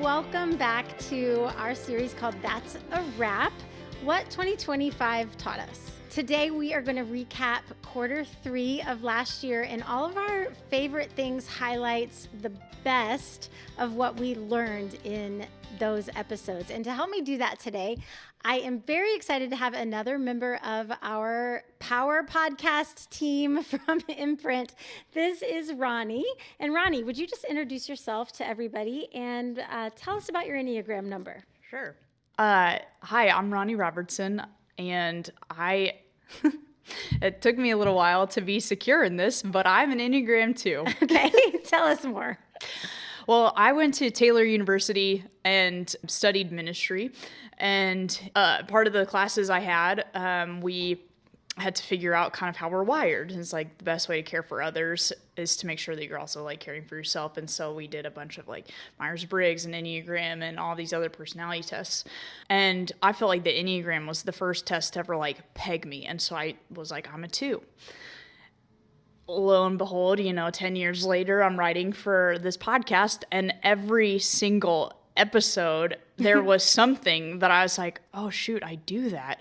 welcome back to our series called That's a Wrap, What 2025 Taught Us. Today we are going to recap quarter 3 of last year and all of our favorite things, highlights, the best of what we learned in those episodes. And to help me do that today, I am very excited to have another member of our Power Podcast team from Imprint. This is Ronni. And Ronni, would you just introduce yourself to everybody and tell us about your Enneagram number? Sure. Hi, I'm Ronni Robertson, and it took me a little while to be secure in this, but I'm an Enneagram 2. Okay, tell us more. Well, I went to Taylor University and studied ministry, and part of the classes I had, we had to figure out kind of how we're wired. And it's like the best way to care for others is to make sure that you're also like caring for yourself. And so we did a bunch of like Myers-Briggs and Enneagram and all these other personality tests. And I felt like the Enneagram was the first test to ever like peg me. And so I was like, I'm a 2. Lo and behold, 10 years later, I'm writing for this podcast, and every single episode, there was something that I was like, oh shoot, I do that.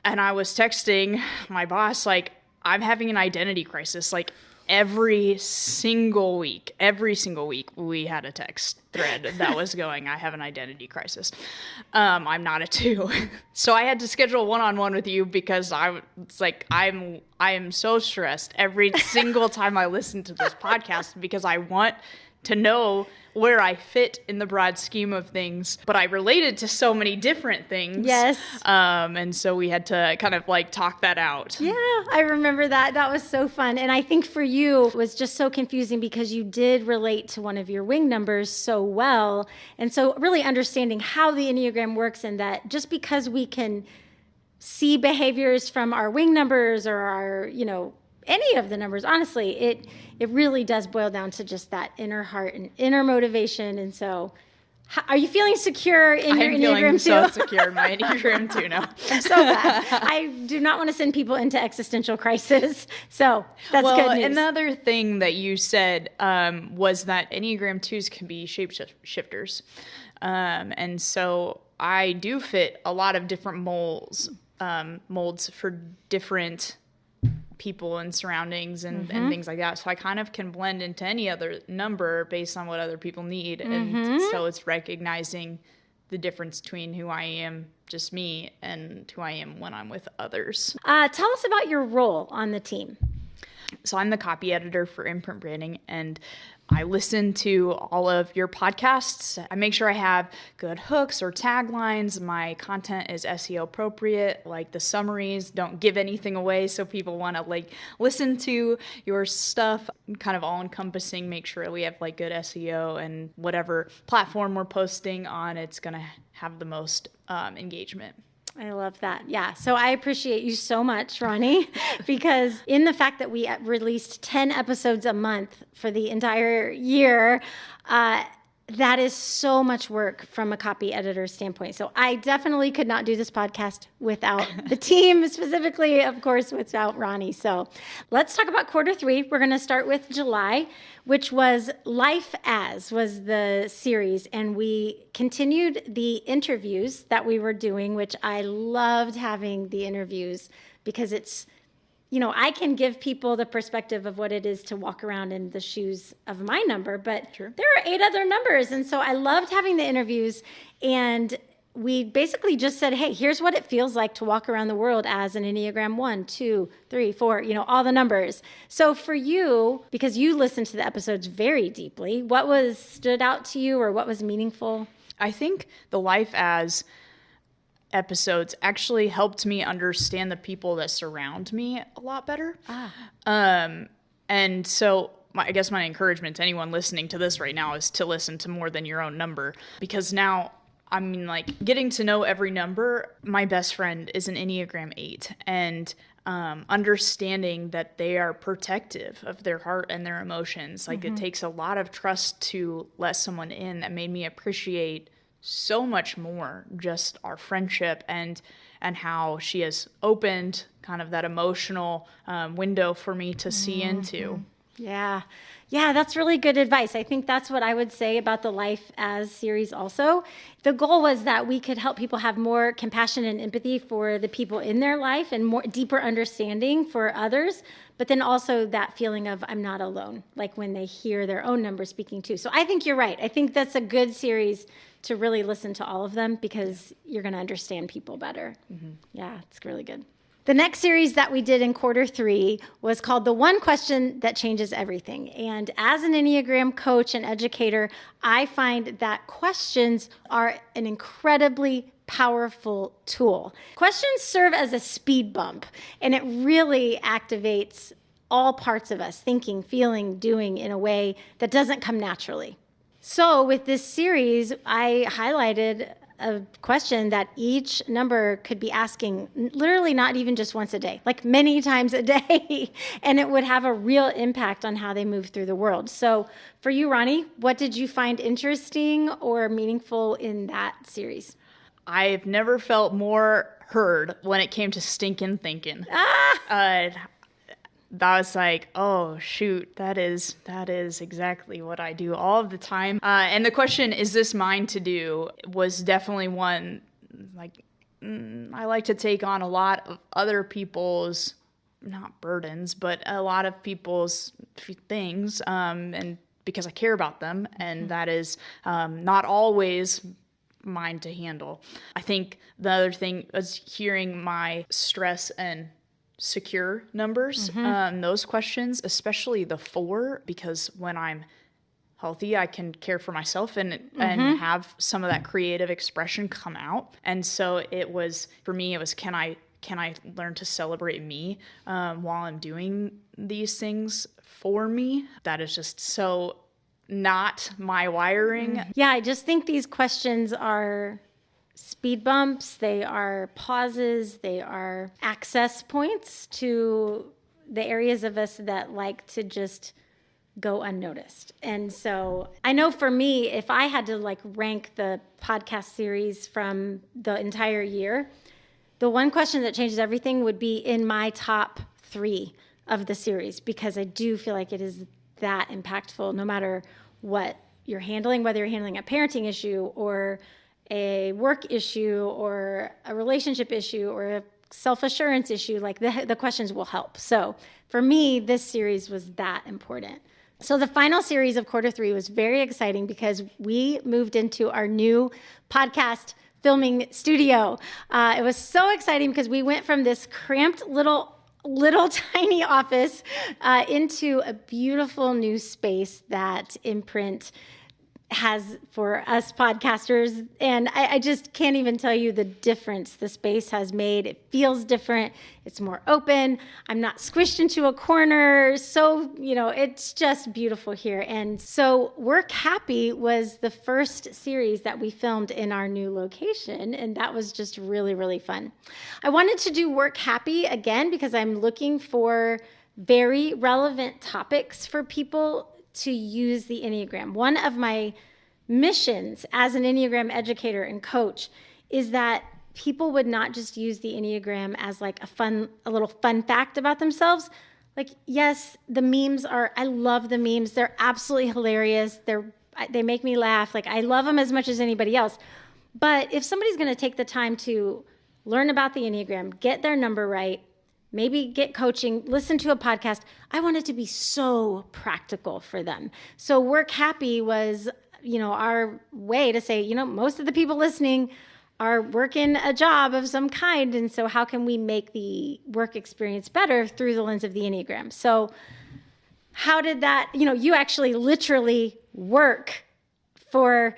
And I was texting my boss, like, I'm having an identity crisis. Like every single week, we had a text thread that was going, I have an identity crisis. I'm not a 2. So I had to schedule a one-on-one with you because I am so stressed every single time I listen to this podcast because I want to know where I fit in the broad scheme of things, but I related to so many different things. Yes. And so we had to kind of like talk that out. Yeah, I remember that. That was so fun. And I think for you, it was just so confusing because you did relate to one of your wing numbers so well. And so really understanding how the Enneagram works, and that just because we can see behaviors from our wing numbers or our, any of the numbers, honestly, it really does boil down to just that inner heart and inner motivation. And so, are you feeling secure in your Enneagram 2? I'm feeling so secure in my Enneagram 2 now. I'm so glad. I do not want to send people into existential crisis. So that's good news. Another thing that you said was that Enneagram 2s can be shapeshifters. And so I do fit a lot of different molds for different people and surroundings and things like that. So I kind of can blend into any other number based on what other people need. And so it's recognizing the difference between who I am, just me, and who I am when I'm with others. Tell us about your role on the team. So I'm the copy editor for Imprint Branding, and I listen to all of your podcasts. I make sure I have good hooks or taglines. My content is SEO appropriate, like the summaries don't give anything away, so people want to like listen to your stuff, kind of all encompassing, make sure we have like good SEO, and whatever platform we're posting on, it's going to have the most engagement. I love that. Yeah. So I appreciate you so much, Ronni, because in the fact that we released 10 episodes a month for the entire year, that is so much work from a copy editor standpoint. So I definitely could not do this podcast without the team, specifically, of course, without Ronni. So let's talk about quarter 3. We're going to start with July, which was Life As was the series. And we continued the interviews that we were doing, which I loved having the interviews because it's, I can give people the perspective of what it is to walk around in the shoes of my number, but There are 8 other numbers. And so I loved having the interviews, and we basically just said, hey, here's what it feels like to walk around the world as an Enneagram 1, 2, 3, 4, all the numbers. So for you, because you listened to the episodes very deeply, what stood out to you or what was meaningful? I think the Life As episodes actually helped me understand the people that surround me a lot better. And so I guess my encouragement to anyone listening to this right now is to listen to more than your own number, because now, getting to know every number. My best friend is an Enneagram 8, and understanding that they are protective of their heart and their emotions. It takes a lot of trust to let someone in. That made me appreciate so much more just our friendship and how she has opened kind of that emotional window for me to see into. Yeah. Yeah, that's really good advice. I think that's what I would say about the Life As series also. The goal was that we could help people have more compassion and empathy for the people in their life and more deeper understanding for others, but then also that feeling of I'm not alone, like when they hear their own number speaking too. So I think you're right. I think that's a good series to really listen to all of them because you're going to understand people better. Mm-hmm. Yeah, it's really good. The next series that we did in Q3 was called The One Question That Changes Everything. And as an Enneagram coach and educator, I find that questions are an incredibly powerful tool. Questions serve as a speed bump, and it really activates all parts of us, thinking, feeling, doing in a way that doesn't come naturally. So with this series, I highlighted a question that each number could be asking literally not even just once a day, like many times a day, and it would have a real impact on how they move through the world. So for you, Ronni, what did you find interesting or meaningful in that series? I've never felt more heard when it came to stinking thinking. That was like, oh, shoot, that is exactly what I do all of the time. And the question, is this mine to do, was definitely one, like, I like to take on a lot of other people's, not burdens, but a lot of people's things, and because I care about them, and that is not always mine to handle. I think the other thing was hearing my stress and secure numbers, those questions, especially the 4, because when I'm healthy, I can care for myself and have some of that creative expression come out. And so for me, it was, can I learn to celebrate me while I'm doing these things for me? That is just so not my wiring. Yeah, I just think these questions are speed bumps, they are pauses, they are access points to the areas of us that like to just go unnoticed. And so I know for me, if I had to like rank the podcast series from the entire year, the one question that changes everything would be in my top 3 of the series, because I do feel like it is that impactful no matter what you're handling, whether you're handling a parenting issue or a work issue or a relationship issue or a self-assurance issue, like the questions will help. So for me, this series was that important. So the final series of Q3 was very exciting because we moved into our new podcast filming studio. It was so exciting because we went from this cramped little tiny office into a beautiful new space that Imprint has for us podcasters. And I just can't even tell you the difference the space has made. It feels different. It's more open. I'm not squished into a corner. So, it's just beautiful here. And so Work Happy was the first series that we filmed in our new location. And that was just really, really fun. I wanted to do Work Happy again because I'm looking for very relevant topics for people to use the Enneagram. One of my missions as an Enneagram educator and coach is that people would not just use the Enneagram as like a little fun fact about themselves. Like, yes, the memes I love the memes. They're absolutely hilarious. They make me laugh. Like, I love them as much as anybody else. But if somebody's going to take the time to learn about the Enneagram, get their number right, maybe get coaching, listen to a podcast, I want it to be so practical for them. So Work Happy was, our way to say, most of the people listening are working a job of some kind. And so how can we make the work experience better through the lens of the Enneagram? So how did that, you actually literally work for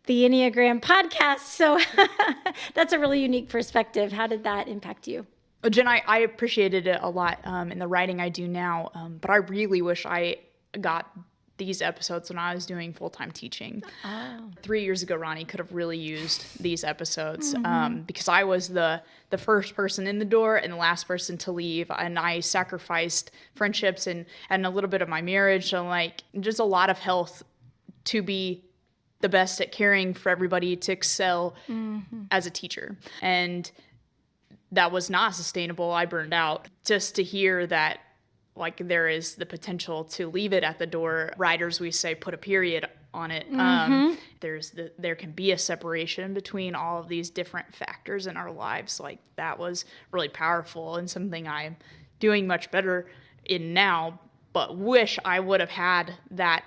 the Enneagram podcast. So that's a really unique perspective. How did that impact you? Jen, I appreciated it a lot in the writing I do now, but I really wish I got these episodes when I was doing full-time teaching. Oh. 3 years ago, Ronni could have really used these episodes because I was the first person in the door and the last person to leave, and I sacrificed friendships and a little bit of my marriage and like just a lot of health to be the best at caring for everybody, to excel as a teacher. And that was not sustainable. I burned out. Just to hear that like there is the potential to leave it at the door. Writers, we say, put a period on it. There can be a separation between all of these different factors in our lives. Like that was really powerful and something I'm doing much better in now, but wish I would have had that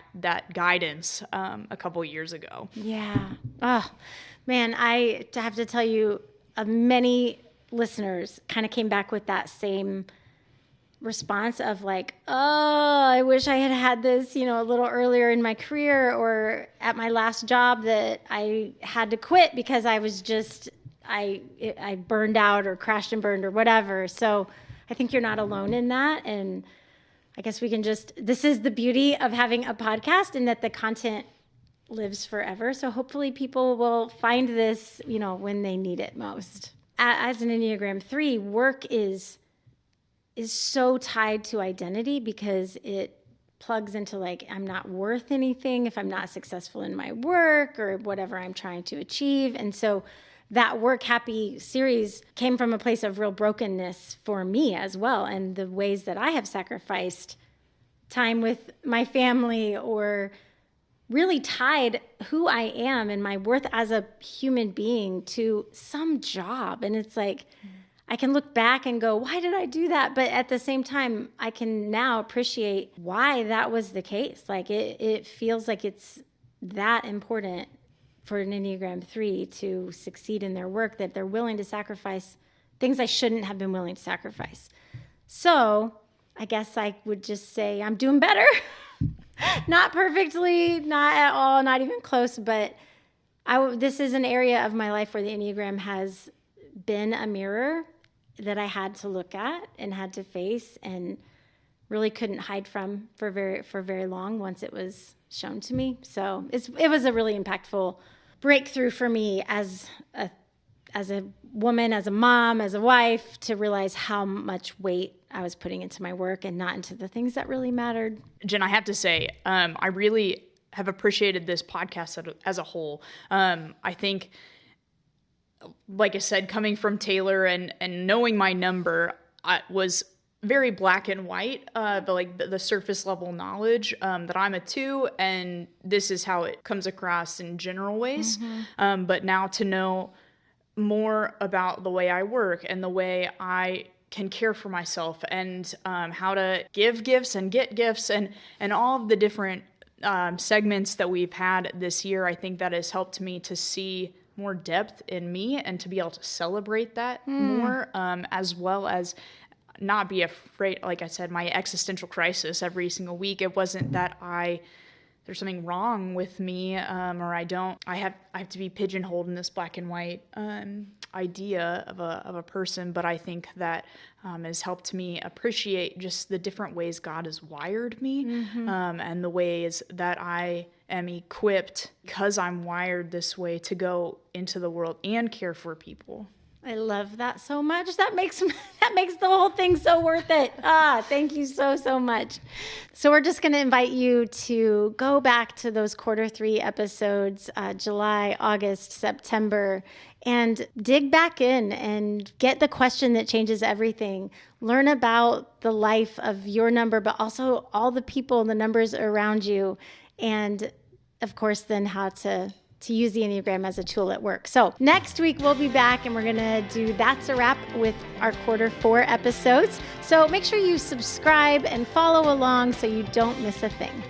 guidance a couple years ago. Yeah. Oh, man, I have to tell you, many listeners kind of came back with that same response of like, oh, I wish I had this, a little earlier in my career or at my last job that I had to quit because I was just, I burned out or crashed and burned or whatever. So I think you're not alone in that. And I guess this is the beauty of having a podcast, in that the content lives forever. So hopefully people will find this, when they need it most. As an Enneagram 3, work is so tied to identity because it plugs into like, I'm not worth anything if I'm not successful in my work or whatever I'm trying to achieve. And so that Work Happy series came from a place of real brokenness for me as well. And the ways that I have sacrificed time with my family or really tied who I am and my worth as a human being to some job. And it's like, I can look back and go, why did I do that? But at the same time, I can now appreciate why that was the case. Like it feels like it's that important for an Enneagram 3 to succeed in their work, that they're willing to sacrifice things I shouldn't have been willing to sacrifice. So I guess I would just say I'm doing better. Not perfectly, not at all, not even close, but this is an area of my life where the Enneagram has been a mirror that I had to look at and had to face and really couldn't hide from for very long once it was shown to me. So it was a really impactful breakthrough for me as a woman, as a mom, as a wife, to realize how much weight I was putting into my work and not into the things that really mattered. Jen, I have to say, I really have appreciated this podcast as a whole. I think, like I said, coming from Taylor and knowing my number, I was very black and white, but like the surface level knowledge that I'm a 2, and this is how it comes across in general ways. But now to know more about the way I work and the way I can care for myself and how to give gifts and get gifts and all of the different segments that we've had this year, I think that has helped me to see more depth in me and to be able to celebrate that more, as well as not be afraid. Like I said, my existential crisis every single week, it wasn't that there's something wrong with me, or I have to be pigeonholed in this black and white idea of a person. But I think that has helped me appreciate just the different ways God has wired me, and the ways that I am equipped, because I'm wired this way, to go into the world and care for people. I love that so much. That makes the whole thing so worth it. Thank you so much. So we're just going to invite you to go back to those Q3 episodes, July, August, September, and dig back in and get the question that changes everything. Learn about the life of your number, but also all the people and the numbers around you. And of course, then how to use the Enneagram as a tool at work. So next week we'll be back and we're going to do That's a Wrap with our Q4 episodes. So make sure you subscribe and follow along so you don't miss a thing.